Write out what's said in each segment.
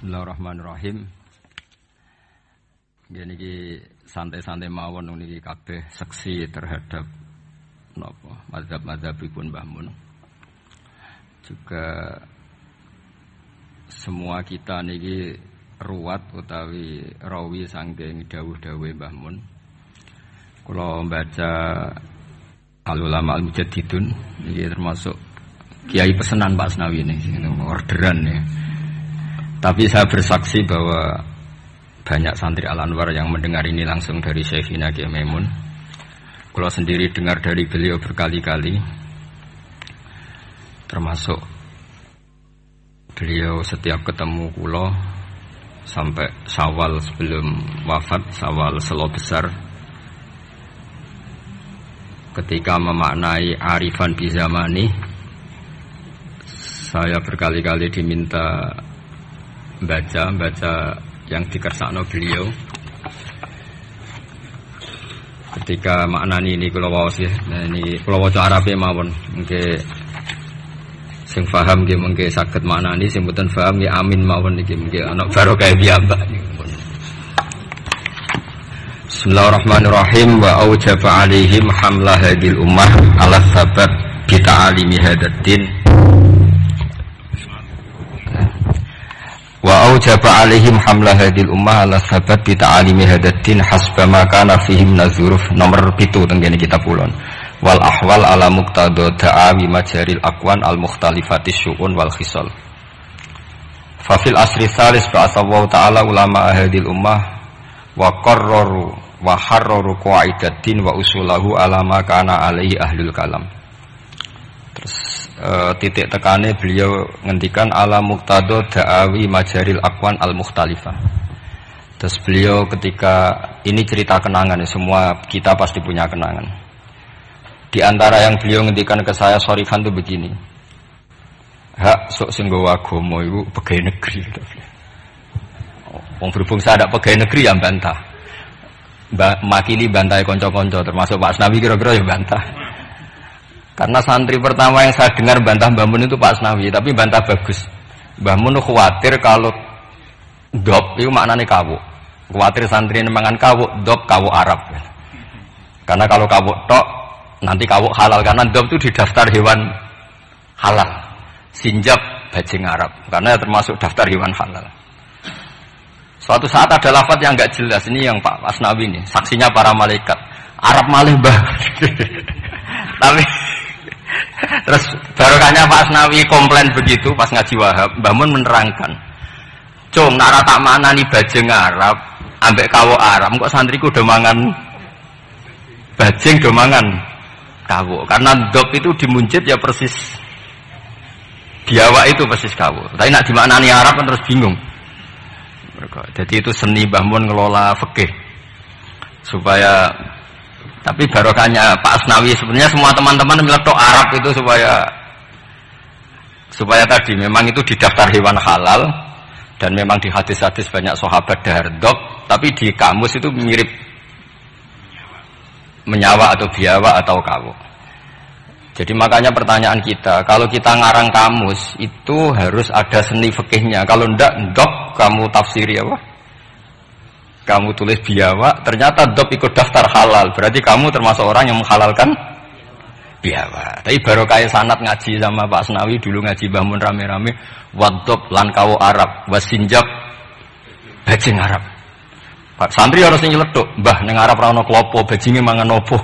Bismillahirrahmanirrahim. Gini ki santai-santai mawon niki kabeh seksi terhadap napa mazhab-mazhabipun Mbah Mun. Juga semua kita niki ruwat utawi rawi saking dawuh-dawuhe Mbah Mun. Kula baca Al-Ulama Al-Mujaddidun niki termasuk kiai pesanan Pak Asnawi ini, orderan ya. Tapi saya bersaksi bahwa banyak santri Al-Anwar yang mendengar ini langsung dari Syekhina Kiai Maimun. Kalau sendiri dengar dari beliau berkali-kali, termasuk beliau setiap ketemu kulo sampai Syawal sebelum wafat, Syawal Selo Besar, ketika memaknai arifan bizamani, saya berkali-kali diminta baca yang dikersakno beliau. Ketika maknani ini kula waos ya, ini kula waca Arabe mawon, mengke sing paham nggih mengke saged maknani, sing mboten paham nggih amin mawon iki mengke ana barokah piyambak. Bismillahirrahmanirrahim. Wa aujaba alaihim hamla hadil ummah ala sabat bi ta'alimi hadaddin. Wa aujaba alaihim hamla hadil ummah ala sabat bi ta'alimi hadaddin hasba ma kana fihim nazuruf. Nomor 7 teng kene kitab ulun. Wal ahwal ala muqtada da'awi majaril aqwan al mukhtalifati syu'un wal khisal. Fa fil asri salis ba'athahu ta'ala ulama hadil ummah wa qarraru wa harraru qaidatin wa usulahu ala ma kana alaihi ahlul kalam. Terus titik tekane beliau ngendikan ala muqtada da'awi majaril aqwan al mukhtalifah. Terus beliau ketika ini cerita kenangan, semua kita pasti punya kenangan. Di antara yang beliau ngendikan ke saya sorifan itu begini. Hak sok sing nggawa agama iku pegawai negeri. Wong berhubung saya ada pegawai negeri yang bantah. Makili bantai kanca-kanca termasuk Pak Asnawi kira-kira ya bantah. Karena santri pertama yang saya dengar bantah Mbah Mun itu Pak Asnawi, tapi bantah bagus. Mbah Mun khawatir kalau dop itu maknanya kawuk. Khawatir santri ini mangan kawuk, dop kawuk Arab. Karena kalau kawuk tok nanti kawuk halal, karena dop itu di daftar hewan halal. Sinjab bajing Arab, karena termasuk daftar hewan halal. Suatu saat ada lafaz yang enggak jelas, ini yang Pak Asnawi ini, saksinya para malaikat. Arab malih Mbah. Tapi terus barokahnya Pak Asnawi komplain begitu pas ngaji Wahab, Mbah Mun menerangkan, "Cung, nak tak maknani bajing Arab ambek kawuk Arab, kok santriku do mangan bajing do mangan kawuk." Karena dop itu dimuncit ya persis biawak itu persis kawuk. Tapi nak dimaknani Arab kan terus bingung. Jadi itu seni Mbah Mun ngelola fikih supaya. Tapi barokahnya Pak Asnawi sebenarnya semua teman-teman meletok Arab itu supaya tadi memang itu di daftar hewan halal dan memang di hadis-hadis banyak sahabat dahardok, tapi di kamus itu mirip menyawa atau biawa atau kawuk. Jadi makanya pertanyaan kita, kalau kita ngarang kamus itu harus ada seni fikihnya. Kalau ndak ndok kamu tafsiri apa? Kamu tulis biawa, ternyata dop ikut daftar halal, berarti kamu termasuk orang yang menghalalkan biawa. Tapi baru kayak sanad ngaji sama Pak Asnawi dulu ngaji Mbah Mun rame-rame, wadop lan kawo Arab, wasinjab bajing Arab. Pak santri harus nyeletuk, Mbah neng Arab ra ono klopo, bajinge mangan opo.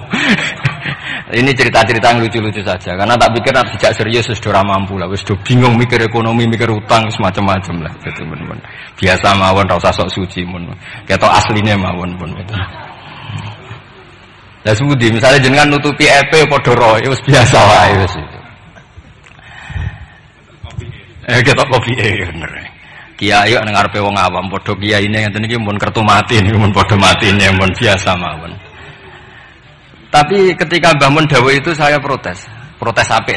Ini cerita-cerita yang lucu-lucu saja, karena tak pikir sejak serius sudah mampu lah, sudah bingung mikir ekonomi, mikir utang, semacam-macam lah, gitu teman-teman. Biasa mawon, rasa sok suci mun, ketok aslinya mawon pun. Lah sudi, misalnya jenengan nutupi EP podoro, itu biasa lah itu. Ketok kopi bener. Kiai yo nang arepe wong awam, padha kiyaine ngeten iki mun kertu mati, mun padha matine, mun biasa mawon. Tapi ketika Mbah Mun dawuh itu saya protes apik.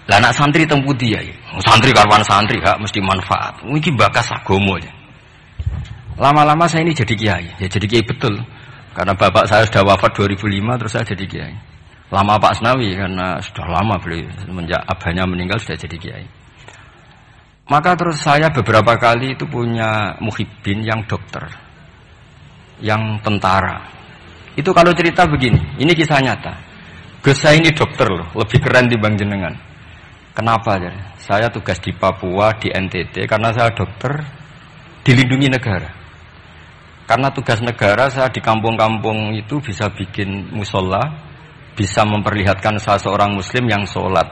Lah anak santri teng pundi ya? Santri karwan santri hak mesti manfaat. Iki bakas agama ya. Lama-lama saya ini jadi kiai. Ya jadi kiai betul. Karena bapak saya sudah wafat 2005 terus saya jadi kiai. Lama Pak Asnawi karena sudah lama beliau semenjak abahnya meninggal sudah jadi kiai. Maka terus saya beberapa kali itu punya muhibbin yang dokter, yang tentara. Itu kalau cerita begini, ini kisah nyata. Gus saya ini dokter loh, lebih keren dibanding jenengan. Kenapa? Saya tugas di Papua, di NTT, karena saya dokter dilindungi negara. Karena tugas negara saya di kampung-kampung itu bisa bikin musola, bisa memperlihatkan saya seorang muslim yang sholat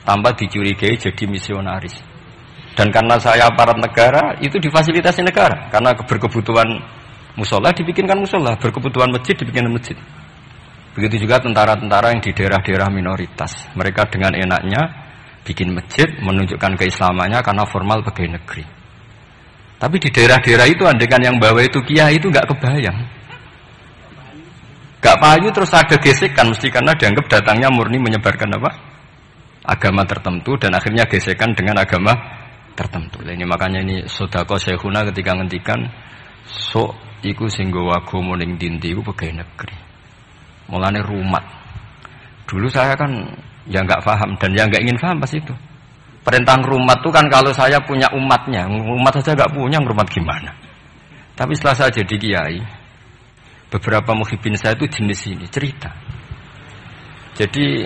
tanpa dicurigai jadi misionaris. Dan karena saya aparat negara, itu difasilitasi negara. Karena berkebutuhan musola dibikinkan musola, berkebutuhan masjid dibikinkan masjid. Begitu juga tentara-tentara yang di daerah-daerah minoritas. Mereka dengan enaknya bikin masjid, menunjukkan keislamannya karena formal pegawai negeri. Tapi di daerah-daerah itu andekan yang bawa itu kiai itu nggak kebayang. Nggak payu terus ada gesekan, mesti karena dianggap datangnya murni menyebarkan apa? Agama tertentu dan akhirnya gesekan dengan agama tertentu. Ini makanya ini sodako syekhuna ketika ngendikan sok iku sing nggawa agama ning ndi iku pegawai negeri. Mulane rumat. Dulu saya kan ya nggak paham dan ya nggak ingin paham pas itu. Perintah rumat itu kan kalau saya punya umatnya, umat saja nggak punya, rumat gimana? Tapi setelah saya jadi kiai, beberapa muhibbin saya itu jenis ini cerita. Jadi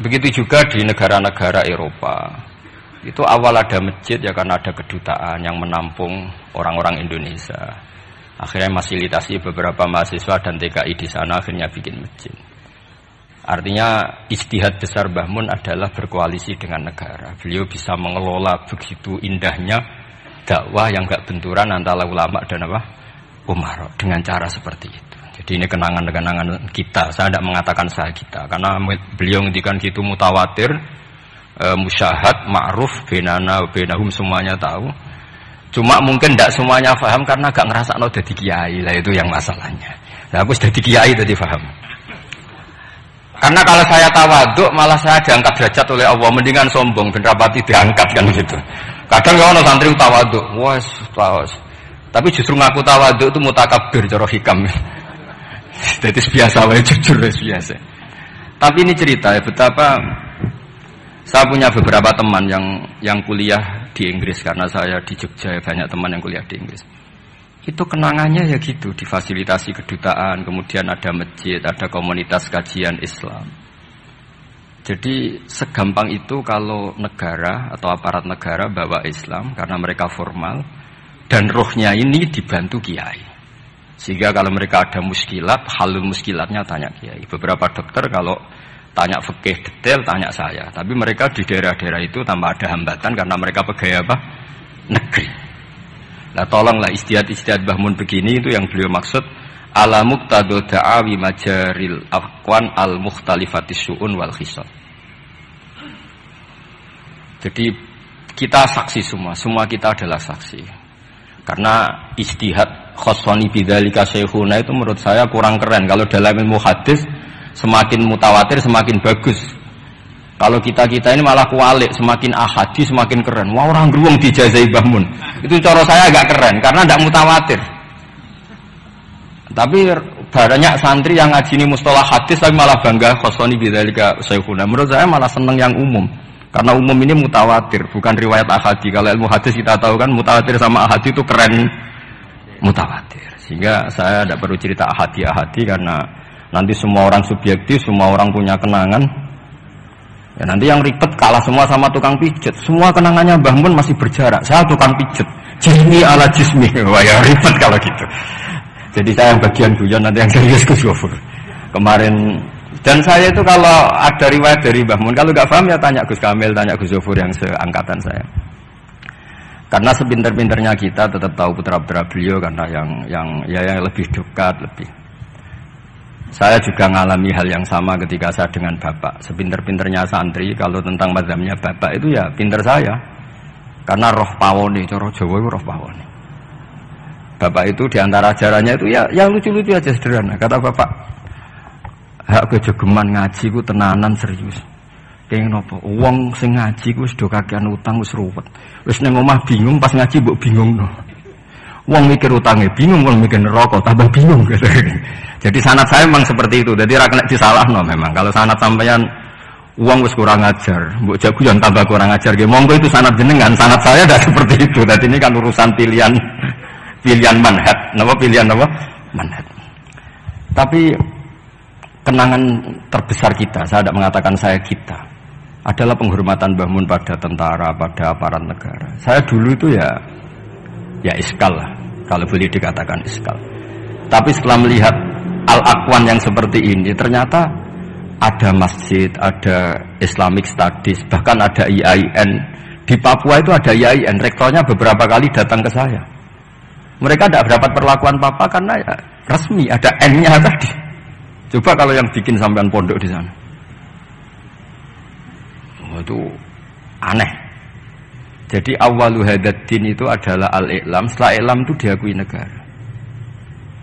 begitu juga di negara-negara Eropa. Itu awal ada masjid ya karena ada kedutaan yang menampung orang-orang Indonesia. Akhirnya fasilitasi beberapa mahasiswa dan TKI di sana akhirnya bikin masjid. Artinya ijtihad besar Mbah Mun adalah berkoalisi dengan negara. Beliau bisa mengelola begitu indahnya dakwah yang gak benturan antara ulama dan apa? Umar dengan cara seperti itu. Jadi ini kenangan-kenangan kita. Saya tidak mengatakan saya kita karena beliau ngendikan gitu mutawatir, musyahad, ma'ruf, benana, benahum semuanya tahu. Cuma mungkin tidak semuanya paham karena gak ngerasa no jadi kiai lah itu yang masalahnya. Nah, aku sudah jadi kiai jadi paham. Karena kalau saya tawaduk malah saya diangkat derajat oleh Allah, mendingan sombong ben rapati diangkat kan gitu. Kadang kalau santri tawaduk, wes tawas. Tapi justru ngaku tawaduk itu mutakabir cara hikam. Jadi biasa wae jujur biasa. Tapi ini cerita ya betapa saya punya beberapa teman yang kuliah di Inggris karena saya di Jogja ya, banyak teman yang kuliah di Inggris. Itu kenangannya ya gitu, difasilitasi kedutaan, kemudian ada masjid, ada komunitas kajian Islam. Jadi segampang itu kalau negara atau aparat negara bawa Islam karena mereka formal dan rohnya ini dibantu kiai. Sehingga kalau mereka ada muskilat, halul muskilatnya tanya kiai. Beberapa dokter kalau tanya fikih detail tanya saya. Tapi mereka di daerah-daerah itu tanpa ada hambatan karena mereka pegawai apa? Negeri. Nah tolonglah ijtihad Mbah Mun begini itu yang beliau maksud ala muqtado da'awi majaril aqwan al mukhtalifatis syu'un wal khisal. Jadi kita saksi semua kita adalah saksi. Karena ijtihad khossoni bidzalika syekhuna itu menurut saya kurang keren. Kalau dalam ilmu hadis semakin mutawatir semakin bagus. Kalau kita ini malah kualik, semakin ahadi semakin keren. Wah orang geruang dijazai Mbah Mun. Itu cara saya agak keren karena tidak mutawatir. Tapi banyak santri yang ngaji ini mustalah hadis tapi malah bangga khossoni bidzalika syekhuna. Menurut saya malah seneng yang umum. Karena umum ini mutawatir, bukan riwayat ahadi. Kalau ilmu hadis kita tahu kan mutawatir sama ahadi itu keren mutawatir. Sehingga saya tidak perlu cerita ahadi karena nanti semua orang subjektif, semua orang punya kenangan. Ya nanti yang ribet kalah semua sama tukang pijet. Semua kenangannya Mbah Mun masih berjarak. Saya tukang pijet. Jismi ala jismi. Wah ya ribet kalau gitu. Jadi saya yang bagian guyon nanti yang serius Gus Gofur. Kemarin dan saya itu kalau ada riwayat dari Mbah Mun kalau nggak paham ya tanya Gus Kamil, tanya Gus Gofur yang seangkatan saya. Karena sepinter-pinternya kita tetap tahu putra-putra beliau karena yang lebih dekat lebih. Saya juga mengalami hal yang sama ketika saya dengan bapak. Sepinter-pinternya santri, kalau tentang mazhabnya bapak itu ya pinter saya. Karena roh pawone, cara Jawa itu roh pawone. Bapak itu diantara ajarannya itu ya yang lucu-lucu aja sederhana. Kata bapak, hak kejogeman ngaji ku tenanan serius. Kenging napa? Wong sing ngaji ku wis do kakean utang wis ruwet. Wis ning omah bingung pas ngaji mbok bingungno. Wong mikir utangnya bingung, wong mikir neraka tambah bingung gitu. Jadi sanad saya memang seperti itu. Jadi ra kena disalahno memang. Kalau sanad sampeyan Uang wis kurang ajar, mbok jago yang tambah kurang ajar. Nggih, monggo itu sanad jenengan, sanad saya tidak seperti itu. Tadi ini kan urusan pilihan manhaj. Napa pilihan apa? Manhaj. Tapi kenangan terbesar kita, saya tidak mengatakan saya kita, adalah penghormatan Mbah Mun pada tentara, pada aparat negara. Saya dulu itu ya iskal lah, kalau boleh dikatakan iskal. Tapi setelah melihat Al-Aqwan yang seperti ini, ternyata ada masjid, ada Islamic Studies, bahkan ada IAIN. Di Papua itu ada IAIN, rektornya beberapa kali datang ke saya. Mereka tidak dapat perlakuan Papa karena ya resmi, ada N-nya tadi. Coba kalau yang bikin sampean pondok di sana. Itu aneh. Jadi awwalu hadaddin itu adalah al-i'lam, setelah i'lam itu diakui negara.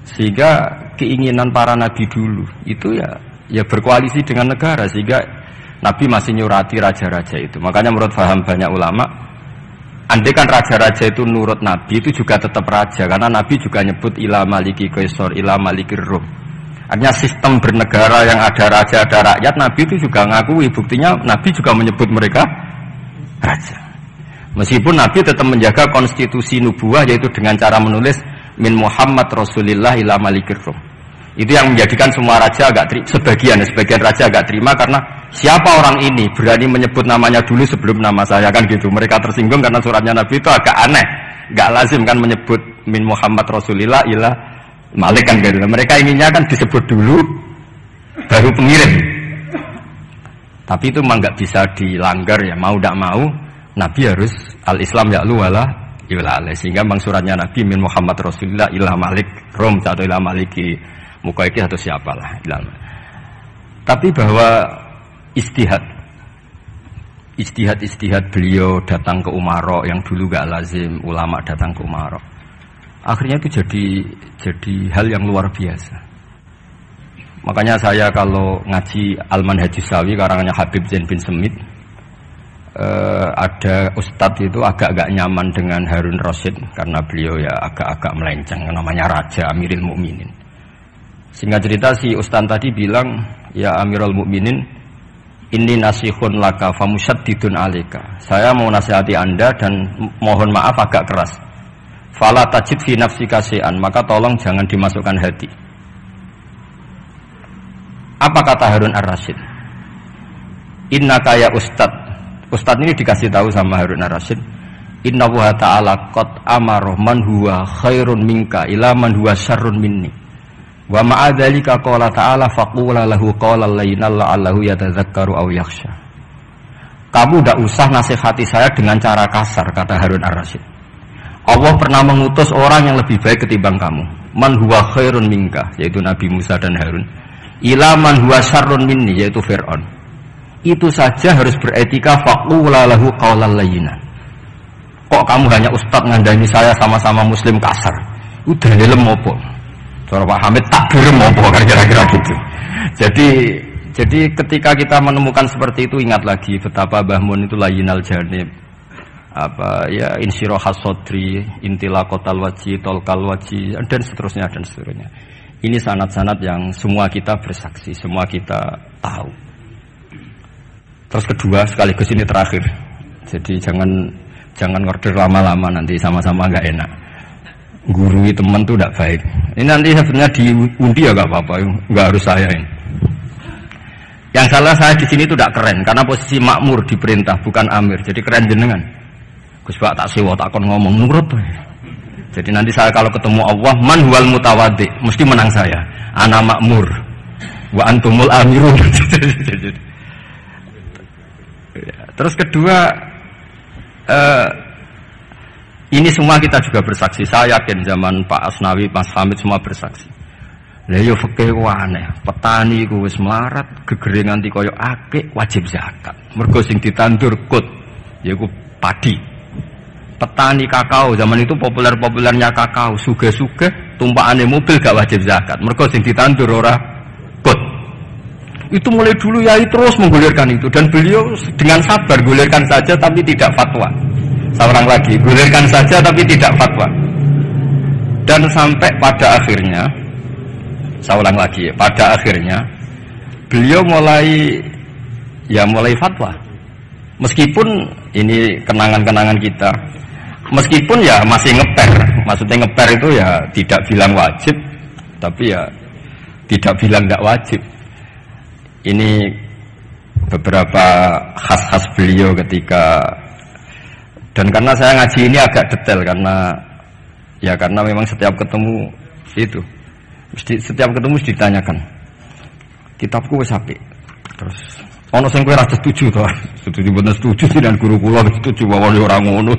Sehingga keinginan para nabi dulu itu ya berkoalisi dengan negara, sehingga Nabi masih nyurati raja-raja itu. Makanya menurut paham banyak ulama, andai kan raja-raja itu nurut Nabi itu juga tetap raja, karena Nabi juga nyebut ila maliki kaisar, ila malikir rum. Artinya sistem bernegara yang ada raja, ada rakyat, Nabi itu juga ngakui. Buktinya Nabi juga menyebut mereka raja. Meskipun Nabi tetap menjaga konstitusi nubuah, yaitu dengan cara menulis min Muhammad Rasulillah ila malikir rum. Itu yang menjadikan semua raja sebagian raja agak terima, karena siapa orang ini berani menyebut namanya dulu sebelum nama saya, kan gitu. Mereka tersinggung karena suratnya Nabi itu agak aneh, gak lazim kan menyebut min Muhammad Rasulillah ila Malik kan gitu. Mereka inginnya kan disebut dulu baru pengirim. Tapi itu memang gak bisa dilanggar ya, mau tidak mau Nabi harus al-Islam ya'lu wala yu'la, sehingga memang suratnya Nabi min Muhammad Rasulillah ila Malik Rom atau ila Maliki Mukaiki atau siapalah. Tapi bahwa istihad beliau datang ke Umaro yang dulu gak lazim ulama datang ke Umaro, akhirnya itu jadi hal yang luar biasa. Makanya saya kalau ngaji Al-Manhajus Sawi karangannya Habib Zain bin Semit, ada ustadz itu agak-agak nyaman dengan Harun Rasyid karena beliau ya agak-agak melenceng, namanya Raja Amirul Mukminin. Singkat cerita si ustadz tadi bilang, ya Amirul Mukminin, ini nasihun laka famusyaddidun alika. Saya mau nasihati Anda dan mohon maaf agak keras. Fala tajid fi nafsika syai'an, maka tolong jangan dimasukkan hati. Apa kata Harun Ar-Rasyid? Innaka ya Ustadz ini dikasih tahu sama Harun Ar-Rasyid, Inna wa ta'ala qad amara man huwa khairun minka ila man huwa syarrun minni. Wa ma'adzalika qala ta'ala faqula lahu qawlan layyinan la'allahu yatadzakkaru aw yakhsha. Kamu tidak usah nasihati saya dengan cara kasar, kata Harun Ar-Rasyid. Allah pernah mengutus orang yang lebih baik ketimbang kamu. Man huwa khairun minka, yaitu Nabi Musa dan Harun. Ila man huwa syarrun minni, yaitu Fir'aun. Itu saja harus beretika faqula lahu qawlan layyinan. Kok kamu hanya ustadz ngandani saya sama-sama muslim kasar? Udah lelem opo? Cara Pak Hamid tak gerem opo kan kira-kira gitu. Jadi ketika kita menemukan seperti itu, ingat lagi betapa Mbah Mun itu layyinal janib, insyirahas sodri, intilaqatal wajhi, tolkal wajhi, dan seterusnya. Ini sanad-sanad yang semua kita bersaksi, semua kita tahu. Terus kedua, sekaligus ini terakhir. Jadi jangan order lama-lama, nanti sama-sama nggak enak. Gurui teman tuh tidak baik. Ini nanti sebenarnya diundi ya nggak apa-apa, nggak harus saya ini. Yang salah saya di sini itu tidak keren, karena posisi makmur diperintah bukan amir. Jadi keren jenengan. Gus Pak tak sewa tak kon ngomong nurut. Jadi nanti saya kalau ketemu Allah, man huwal mutawaddi, mesti menang saya. Ana makmur, wa antumul amirun. Terus kedua, ini semua kita juga bersaksi. Saya yakin zaman Pak Asnawi, Mas Hamid semua bersaksi. Lah yo fikih aneh. Petani ku wis melarat, gegere nganti kaya akik wajib zakat. Mergo sing ditandur kut yaiku padi. Petani kakao zaman itu populer-populernya kakao, sugih-sugih tumpakane mobil gak wajib zakat. Mergo sing ditandur ora kut. Itu mulai dulu Yai terus menggulirkan itu, dan beliau dengan sabar gulirkan saja tapi tidak fatwa. Seorang lagi gulirkan saja tapi tidak fatwa. Dan sampai pada akhirnya, saya ulang lagi, pada akhirnya beliau mulai ya mulai fatwa. Meskipun ini kenangan-kenangan kita, meskipun ya masih ngeper, maksudnya ngeper itu ya tidak bilang wajib, tapi ya tidak bilang tidak wajib. Ini beberapa khas-khas beliau ketika, dan karena saya ngaji ini agak detail karena memang setiap ketemu itu, setiap ketemu ditanyakan, kitabku wis apik, terus ono sing kowe ra setuju to. Setuju bener setuju sih dan guru kula setuju wae ora ngono.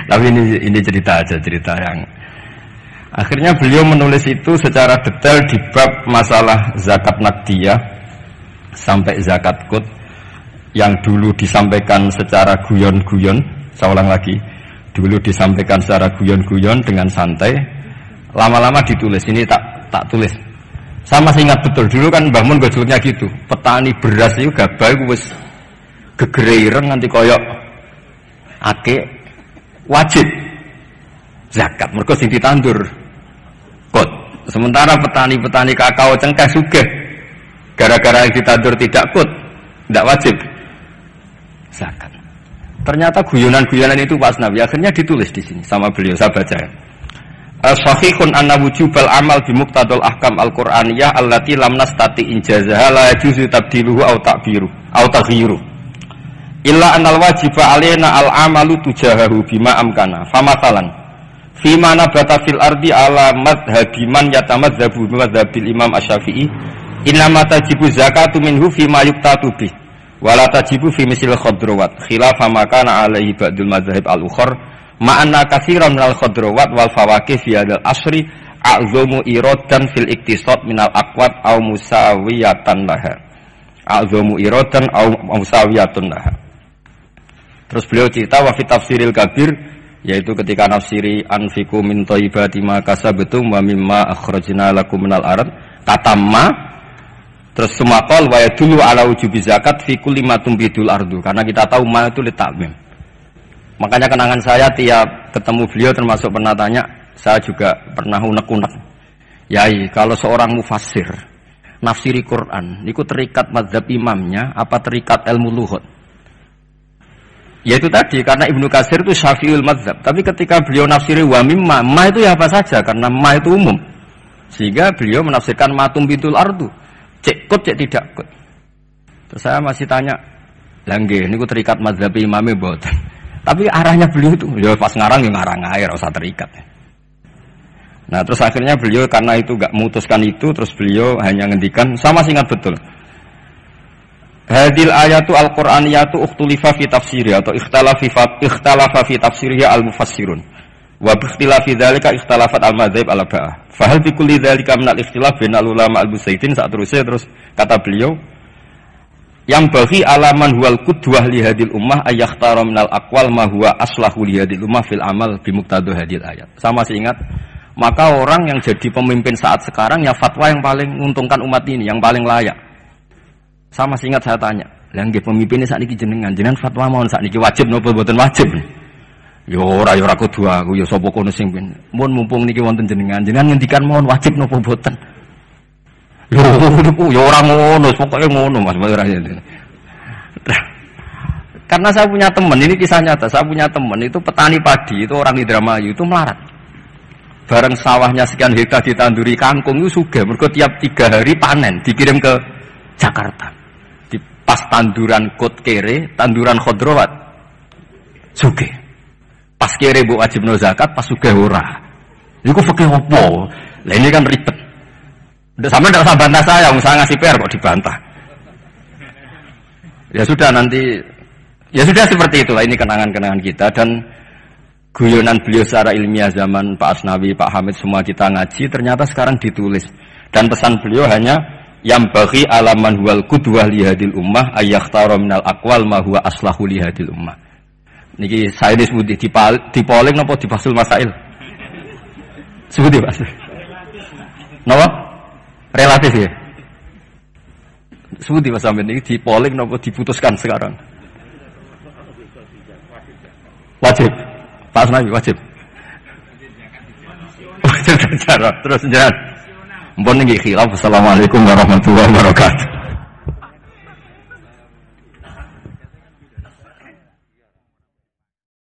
Tapi ini cerita aja, cerita yang akhirnya beliau menulis itu secara detail di bab masalah zakat naqdiyah sampai zakat qut yang dulu disampaikan secara guyon-guyon. Saya ulang lagi, dulu disampaikan secara guyon-guyon dengan santai, lama-lama ditulis. Ini tak tulis. Saya masih ingat betul dulu kan Mbah Mun gojolnya gitu. Petani beras itu gabah itu wis gegere ireng nganti koyok ake wajib zakat mergo sing ditandur kot. Sementara petani-petani kakao cengkeh sugih gara-gara yang ditandur tidak kot, tidak wajib zakat. Ternyata guyonan-guyonan itu pas Nabi akhirnya ditulis di sini sama beliau, saya baca. Sahihun anna wujubal amal bi muqtadal ahkam al-Qur'aniyah allati lam nastati injazaha la yajuzu tabdiluhu aw ta'biru aw taghyiru illa annal wajiba alaina al-amalu tujahahu bima amkana famathalan fi ma nabata fil ardi ala madhhabi man yatamazzabu bi madhhabil imam asy-Syafi'i inna ma tajibu zakatu minhu fi ma yuqtatu bih wa la tajibu fi misil khadrawat khilafa ma kana alaihi ba'dul madzhab al-ukhra ma'anna katsiran minal khadrawat wal fawakih fi hadzal asri a'zamu iradan fil iktisad minal aqwat aw musawiyatan laha. A'zamu iradan aw musawiyatun laha. Terus beliau cerita wa fi tafsiril kabir, yaitu ketika nafsiri anfiqu min thayyibati ma kasabtum wa mimma akhrajna lakum minal ard kata ma, terus sumakol wa yadullu ala wujubi zakat fi kulli ma tumbidul ardu, karena kita tahu ma itu litakmim. Makanya kenangan saya tiap ketemu beliau termasuk pernah tanya, saya juga pernah unek-unek. Yai, kalau seorang mufassir nafsiri Quran, niku terikat mazhab imamnya apa terikat ilmu lughat? Ya itu tadi, karena Ibnu Katsir itu Syafi'ul mazhab, tapi ketika beliau nafsiri wa mimma, ma itu ya apa saja, karena ma itu umum. Sehingga beliau menafsirkan matum bintul ardu, cek kut cek tidak kut. Terus saya masih tanya, lah nggih niku terikat mazhab imame mboten. Tapi arahnya beliau itu, ya pas ngarang ya ngarang air, usah terikat. Nah terus akhirnya beliau karena itu gak memutuskan itu, terus beliau hanya ngendikan, sama ingat betul. Hadil ayatu al-Qur'aniyatu ukhtulifa fi tafsiri atau ikhtalafa fi tafsiriha al-mufassirun. Wa bi ikhtilafi dzalika ikhtalafat al-madzhab al-arba'ah. Fa hal bi kulli dzalika min al-ikhtilaf bainal ulama al-Busaidin saat terus kata beliau yang bagi alaman huwal qudwah li hadil ummah ayakhtara minal aqwal ma huwa aslahu li hadil ummah fil amal bi muqtadu hadil ayat. Sama masih ingat, maka orang yang jadi pemimpin saat sekarang ya fatwa yang paling menguntungkan umat ini, yang paling layak. Saya masih ingat saya tanya, lah nggih pemimpin sakniki jenengan fatwa mawon sakniki wajib napa mboten wajib? Ya ora kudu aku, ya sapa kono sing pin. Mun mumpung niki wonten jenengan ngendikan mawon wajib napa mboten? Yo orang ngono, pokoknya ngono Mas. Karena saya punya teman, ini kisah nyata. Saya punya teman itu petani padi, itu orang Indramayu, itu melarat. Bareng sawahnya sekian hektar ditanduri kangkung itu sugih. Mergo tiap 3 hari panen, dikirim ke Jakarta. Di pas tanduran kot kere, tanduran khodrowat, sugih. Pas kere bu wajib no zakat, pas sugih ora. Iku fikih opo? Lah ini kan ribet. Sama tidak usah bantah saya ngasih PR kok dibantah. Ya sudah nanti, ya sudah seperti itulah, ini kenangan-kenangan kita dan guyonan beliau secara ilmiah zaman Pak Asnawi, Pak Hamid semua kita ngaji, ternyata sekarang ditulis. Dan pesan beliau hanya yang bagi alaman huwal qudwah li hadil ummah ayakhtara minal aqwal ma huwa aslahu li hadil ummah. Niki saya disebut di polling napa di Fasul Masail? Sebut di Fasul. Napa? Relatif ya. Sebut di Mas Amin ini di polling nopo diputuskan sekarang. Wajib. Pak Nabi wajib. Terus jangan. Mbon niki khilaf. Assalamualaikum warahmatullahi wabarakatuh.